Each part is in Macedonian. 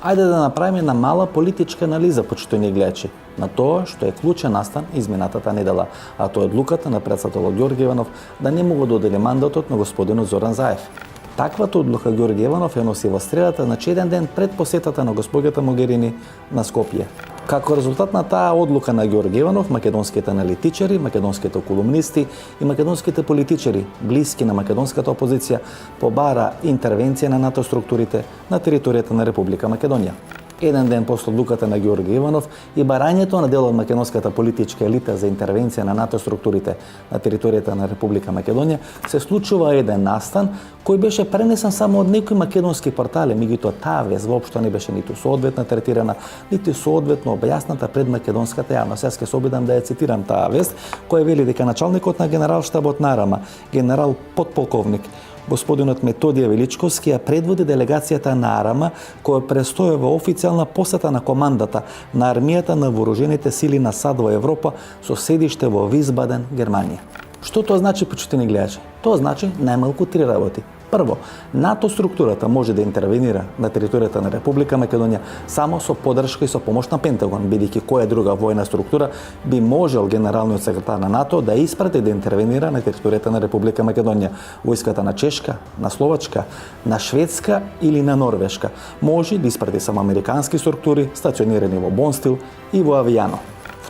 Ајде да направиме една мала политичка анализа, почитувани гледачи, на тоа што е клучен настан изминатата недела, а тоа е одлуката на претседателот Ѓорѓе Иванов да не му го додели мандатот на господинот Зоран Заев. Таквата одлука Ѓорѓе Иванов ја носи во средата, значи еден ден пред посетата на госпоѓата Могерини на Скопје. Како резултат на таа одлука на Ѓорѓе Иванов, македонските аналитичари, македонските колумнисти и македонските политичари, блиски на македонската опозиција, побара интервенција на НАТО структурите на територијата на Република Македонија. Еден ден после одлуката на Ѓорѓе Иванов и барањето на дел од македонската политичка елита за интервенција на НАТО структурите на територијата на Република Македонија, се случува еден настан кој беше пренесен само од некои македонски портали, меѓутоа таа вест воопшто не беше ниту соодветно третирана, ниту соодветно објасната пред македонската јавност. Јас ќе се обидам да ја цитирам таа вест, која вели дека началникот на генералштабот на РАМА, генерал подполковник господинот Методија Величковски ја предводи делегацијата на АРАМА која престојува официјална посета на командата на армијата на вооружените сили на САД во Европа со седиште во Висбаден, Германија. Што тоа значи, почитувани гледачи? Тоа значи најмалку три работи. Прво, НАТО структурата може да интервенира на територијата на Република Македонија само со поддршка и со помош на Пентагон, бидејќи која друга војна структура би можел генералниот секретар на НАТО да испрати да интервенира на територијата на Република Македонија. Војската на Чешка, на Словачка, на Шведска или на Норвешка може да испрати само американски структури стационирани во Бонстил и во Авијано.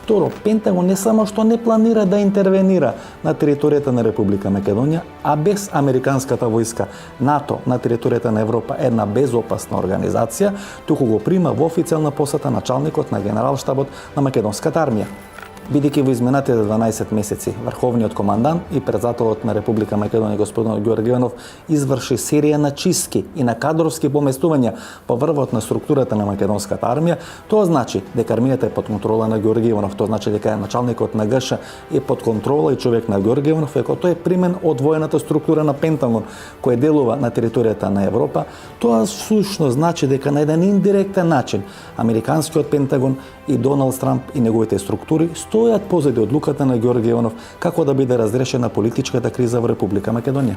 Второ, Пентагон не само што не планира да интервенира на територијата на Република Македонија, а без американската војска НАТО на територијата на Европа, една безопасна организација, туку го прима во официјална посета началникот на генералштабот на македонската армија. Бидејќи во изминатите 12 месеци врховниот командант и претседателот на Република Македонија господин Ѓорѓе Иванов изврши серија на чистки и на кадровски поместувања по врвот на структурата на македонската армија, тоа значи дека армијата е под контрола на Ѓорѓе Иванов, тоа значи дека началникот на ГШ е под контрола и човек на Ѓорѓе Иванов, иако тој е примен од воената структура на Пентагон која делува на територијата на Европа. Тоа сушно значи дека на еден индиректен начин американскиот Пентагон и Доналд Трамп и неговите структури стојат позади одлуката на Ѓорѓе Иванов како да биде разрешена политичката криза во Република Македонија.